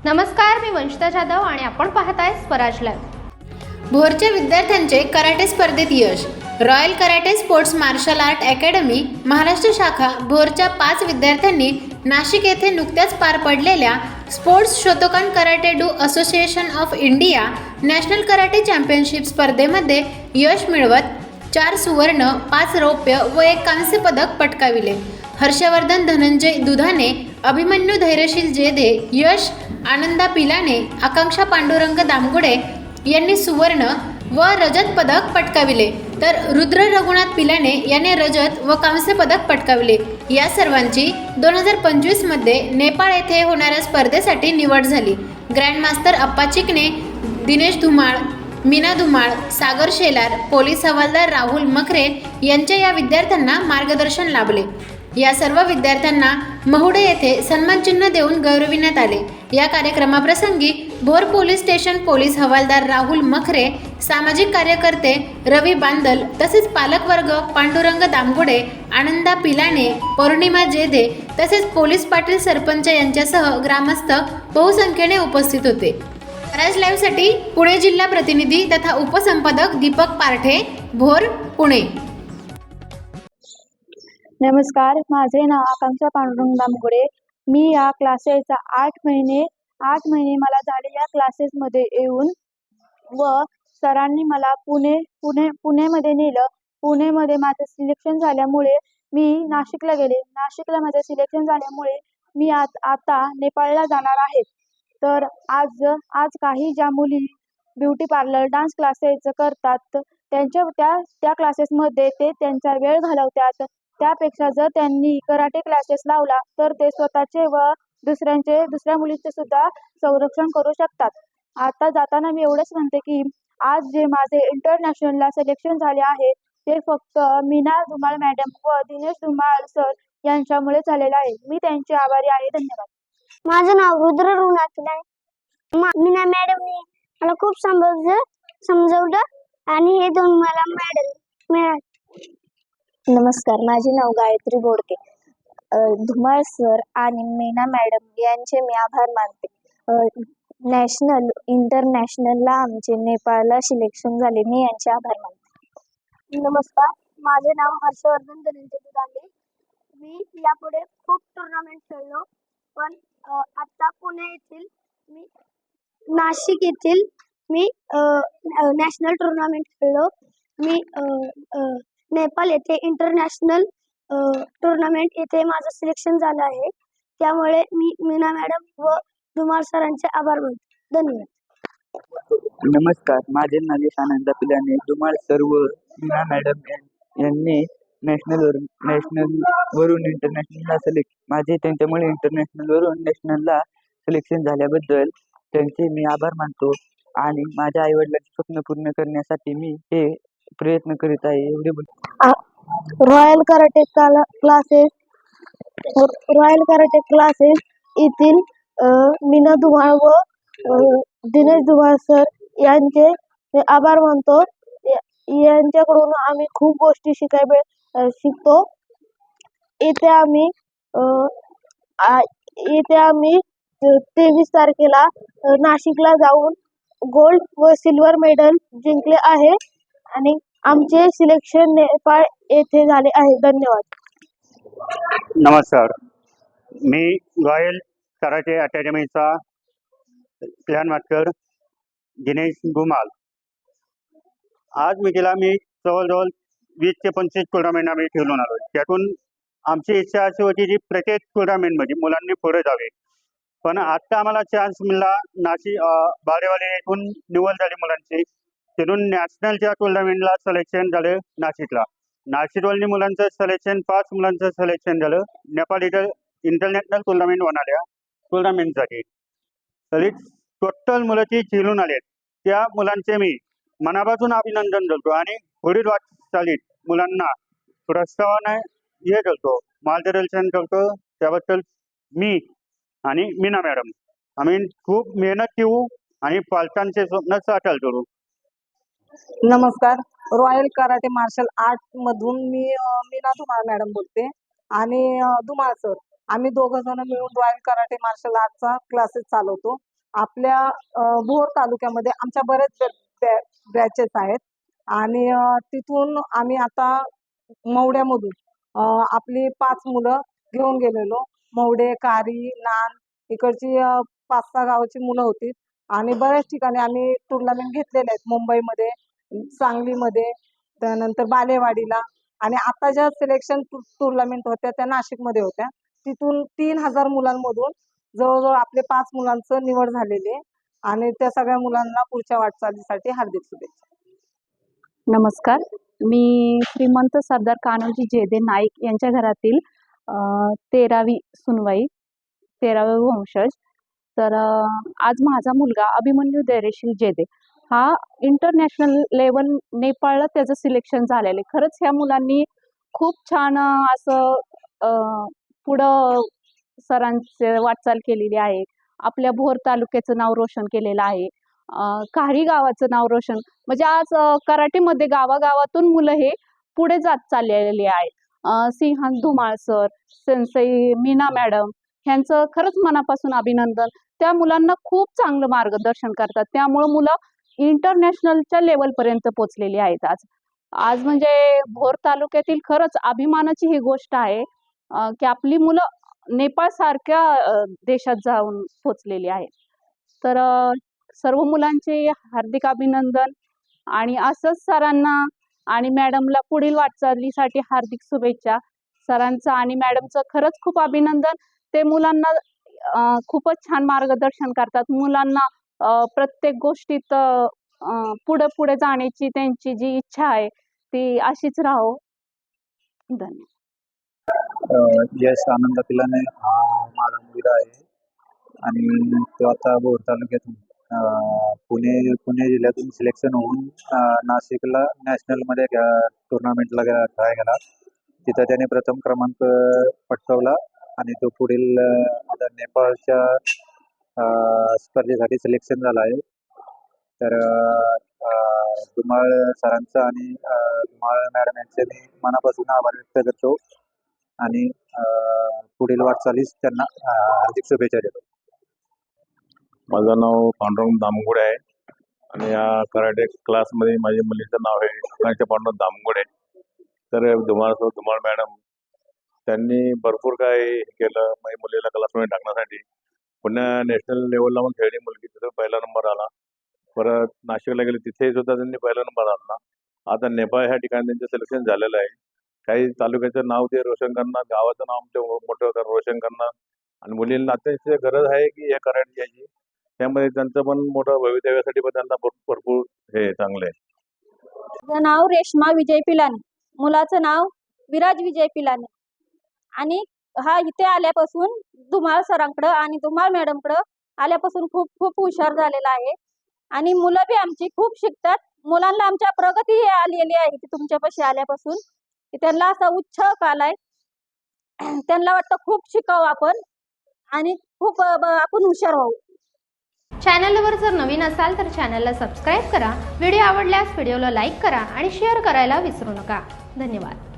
नमस्कार, मी वंशिता जाधव आणि आपण पाहताय स्वराज लाईव्ह। भोरच्या विद्यार्थ्यांचे कराटे स्पर्धेत यश। Royal karate sports martial art academy Maharashtra शाखा भोरच्या 5 विद्यार्थ्यांनी नाशिक येथे नुकत्याच पार पडलेल्या sports Shotokan karate do association of India national karate championship स्पर्धेमध्ये यश मिळवत 4 सुवर्ण, 5 रौप्य व 1 कांस्य पदक पटकाविले। हर्षवर्धन धनंजय दुधाने, अभिमन्यू धैर्यशील जेधे, यश आनंदा पिलाने, आकांक्षा पांडुरंग दामगुडे यांनी सुवर्ण व रजत पदक पटकाविले, तर रुद्र रघुनाथ पिलाने याने रजत व कांस्य पदक पटकाविले। या सर्वांची 2025 मध्ये नेपाळ येथे होणाऱ्या स्पर्धेसाठी निवड झाली। ग्रँडमास्टर अप्पा चिकणे, दिनेश धुमाळ, मीना धुमाळ, सागर शेलार, पोलीस हवालदार राहुल मखरे यांच्या या विद्यार्थ्यांना मार्गदर्शन लाभले। या सर्व विद्यार्थ्यांना महुडे येथे सन्मानचिन्ह देऊन गौरविण्यात आले। या कार्यक्रमाप्रसंगी भोर पोलीस स्टेशन पोलीस हवालदार राहुल मखरे, सामाजिक कार्यकर्ते रवी बांदल तसेच पालकवर्ग पांडुरंग दामगुडे, आनंदा पिलाने, पौर्णिमा जेधे तसेच पोलीस पाटील सरपंच यांच्यासह ग्रामस्थ बहुसंख्येने उपस्थित होते। स्वराज लाईव्हसाठी पुणे जिल्हा प्रतिनिधी तथा उपसंपादक दीपक पारठे, भोर, पुणे। नमस्कार, माझे नाव आकांक्षा पांडुरंग दामगुडे। मी या क्लासेसचा 8 महिने मला झाले या क्लासेसमध्ये येऊन व सरांनी मला पुणेमध्ये नेलं। पुणेमध्ये माझं सिलेक्शन झाल्यामुळे मी नाशिकला गेले। नाशिकला माझं सिलेक्शन झाल्यामुळे मी आता नेपाळला जाणार आहे। तर आज काही ज्या मुली ब्युटी पार्लर, डान्स क्लासेस करतात त्या क्लासेसमध्ये ते त्यांचा वेळ घालवतात। त्यापेक्षा जर त्यांनी कराटे क्लासेस लावला तर ते स्वतःचे व दुसऱ्या मुलींचे सुद्धा संरक्षण करू शकतात। आता जाताना मी एवढंच म्हणते की आज जे माझे इंटरनॅशनलला सिलेक्शन झाले आहे ते फक्त मीना धुमाळ मॅडम व दिनेश धुमाळ सर यांच्यामुळे झालेलं आहे। मी त्यांचे आभारी आहे। धन्यवाद। माझं नाव रुद्र रघुनाथ आहे। मीना मॅडमने मला खूप समजवलं आणि हे दोन मला मेडल मिळाले। नमस्कार, माझे नाव गायत्री बोडके। धुमाळ सर आणि मीना मॅडम यांचे मी आभार मानते। नॅशनल इंटरनॅशनलला आमचे नेपाळला सिलेक्शन झाले, मी यांचे आभार मानते। नमस्कार, माझे नाव हर्षवर्धन धनंजय दुधाने। मी यापुढे खूप टुर्नामेंट खेळलो, पण आता पुणे येथील नाशिक येथील मी नॅशनल टुर्नामेंट खेळलो। मी नेपाळ येथे इंटरनॅशनल टुर्नामेंट येथे माझं सिलेक्शन झालं आहे। त्यामुळे मी मीना मॅडम व धुमाळ सरांचे आभार मानतो। धन्यवाद। नमस्कार, माझे नाव आनंदा पिलाने। धुमाळ सर व मीना मॅडम यांनी नॅशनल वरून इंटरनॅशनलला माझे त्यांच्यामुळे इंटरनॅशनल वरून नॅशनलला सिलेक्शन झाल्याबद्दल त्यांचे मी आभार मानतो आणि माझ्या आईवडिलांचे स्वप्न पूर्ण करण्यासाठी मी हे प्रयत्न करीत आहे। एवढे रॉयल कराटे क्लासेस येथील मीना धुमाळ व दिनेश धुमाळ सर यांचे आभार मानतो। यांच्याकडून आम्ही खूप गोष्टी शिकतो। येथे आम्ही 23 तारखेला नाशिकला जाऊन गोल्ड व सिल्वर मेडल जिंकले आहे आणि आमचे सिलेक्शन नेपाळ येथे झाले आहे। धन्यवाद। नमस्कार, मी रॉयल कराटे अकॅडमीचा ग्रँडमास्टर दिनेश धुमाळ। आज मी जवळजवळ 20 ते 25 टुर्नामेंट आम्ही खेळून आलो। त्यातून आमची इच्छा अशी होती की प्रत्येक टुर्नामेंटमध्ये मुलांनी पुढे जावे, पण आत्ता आम्हाला चान्स मिळाला। नाशिक बारेवाले येथून निवड झाली मुलांची, तिथून नॅशनलच्या टुर्नामेंटला सिलेक्शन झालं नाशिकला। नाशिकवरनी मुलांचं सिलेक्शन 5 मुलांचं सिलेक्शन झालं नेपाळ इथं इंटरनॅशनल टुर्नामेंट होणाऱ्या टुर्नामेंटसाठी। तरी टोटल मुलं ती खेळून आलेत। त्या मुलांचे मी मनापासून अभिनंदन करतो आणि पुढील वाटचालीत मुलांना प्रोत्साहन हे करतो, मार्गदर्शन करतो। त्याबद्दल मी आणि मीना मॅडम आम्ही खूप मेहनत घेऊ आणि पालकांचे स्वप्न साकार करू। नमस्कार, रॉयल कराटे मार्शल आर्ट मधून मी मीना धुमाळ मॅडम बोलते आणि धुमाळ सर आम्ही दोघं जण मिळून रॉयल कराटे मार्शल आर्टचा क्लासेस चालवतो। आपल्या भोर तालुक्यामध्ये आमच्या बरेच बॅचेस आहेत आणि तिथून आम्ही आता मवड्यामधून आपली 5 मुलं घेऊन गेलेलो. मवडे, कारी, नान इकडची 5-6 गावाची मुलं होती आणि बऱ्याच ठिकाणी आम्ही टुर्नामेंट घेतलेले आहेत. मुंबईमध्ये, सांगलीमध्ये, त्यानंतर बालेवाडीला आणि आता ज्या सिलेक्शन टुर्नामेंट होत्या त्या नाशिकमध्ये होत्या. तिथून 3000 मुलांमधून जवळजवळ आपले 5 मुलांचं निवड झालेली आहे आणि त्या सगळ्या मुलांना पुढच्या वाटचालीसाठी हार्दिक शुभेच्छा. नमस्कार, मी श्रीमंत सरदार कान्होजी जेदे नाईक यांच्या घरातील 13वी सुनवाई, 13वे वंशज. तर आज माझा मुलगा अभिमन्यू धैर्यशील जेदे हा इंटरनॅशनल लेवल नेपाळला त्याचं सिलेक्शन झालेलं आहे. खरंच ह्या मुलांनी खूप छान असं पुढं सरांचे वाटचाल केलेली आहे. आपल्या भोर तालुक्याचं नाव रोशन केलेलं आहे. काही गावाचं नाव रोशन, म्हणजे आज कराटेमध्ये गावागावातून मुलं हे पुढे जात चाललेले आहेत. सिंहांत धुमाळ सर, सेन्सई मीना मॅडम ह्यांचं खरंच मनापासून अभिनंदन. त्या मुलांना खूप चांगलं मार्गदर्शन करतात, त्यामुळं मुलं इंटरनॅशनलच्या लेवलपर्यंत पोचलेली आहेत. आज म्हणजे भोर तालुक्यातील खरंच अभिमानाची ही गोष्ट आहे की आपली मुलं नेपाळ सारख्या देशात जाऊन पोचलेली आहेत. तर सर्व मुलांचे हार्दिक अभिनंदन आणि असंच सरांना आणि मॅडमला पुढील वाटचालीसाठी हार्दिक शुभेच्छा. सरांचं आणि मॅडमचं खरंच खूप अभिनंदन. ते मुलांना खूपच छान मार्गदर्शन करतात. मुलांना प्रत्येक गोष्टीत पुढे पुढे जाण्याची त्यांची जी इच्छा आहे ती अशीच राहो. धन्यवाद. यश आनंद पिलाने हा माझा मुलगा आहे आणि तो आता भोर तालुक्यातून पुणे जिल्ह्यातून सिलेक्शन होऊन नाशिकला नॅशनलमध्ये टुर्नामेंटला ट्राय केला. तिथं त्याने प्रथम क्रमांक पटकावला आणि तो पुढील आता नेपाळच्या स्पर्धेसाठी सिलेक्शन झाला आहे. तर धुमाळ सरांचा आणि धुमाळ मॅडम यांचे मी मनापासून आभार व्यक्त करतो आणि पुढील वाटचालीस त्यांना हार्दिक शुभेच्छा देतो. माझं नाव पांडुरंग दामगुडे आहे आणि या कराटे क्लासमध्ये माझ्या मुलीचं नाव आहे आकांक्षा पांडुरंग दामगुडे. तर धुमाळ मॅडम त्यांनी भरपूर काय केलं माझ्या मुलीला क्लासमध्ये टाकण्यासाठी. पुन्हा नॅशनल लेवलला मग खेळली मुलगी, तिथं पहिला नंबर आला. परत नाशिकला गेले, तिथे सुद्धा त्यांनी पहिला नंबर आणला. आता नेपाळ ह्या ठिकाणी त्यांचं सिलेक्शन झालेलं आहे. काही तालुक्याचं नाव ते रोशन करणार, गावाचं नाव आमच्या मोठं रोशन करणार आणि मुलींना अतिशय गरज आहे की हे कराटे घ्यायची. त्यामध्ये त्यांचं पण मोठं भवितव्यासाठी पण त्यांना भरपूर हे चांगलं आहे. माझं नाव रेश्मा विजय पिलाने, मुलाचं नाव विराज विजय पिलाने आणि हा इथे आल्यापासून धुमाळ सरांकडं आणि धुमाळ मॅडमकडं आल्यापासून खूप खूप हुशार झालेला आहे आणि मुलं बी आमची खूप शिकतात. मुलांना आमच्या प्रगती हे आलेली आहे की तुमच्यापाशी आल्यापासून की त्यांना असा उत्साह आलाय. त्यांना वाटतं खूप शिकावं आपण आणि खूप आपण हुशार व्हावं. चॅनलवर जर नवीन असाल तर चॅनलला सबस्क्राईब करा. व्हिडिओ आवडल्यास व्हिडिओला लाईक करा आणि शेअर करायला विसरू नका. धन्यवाद.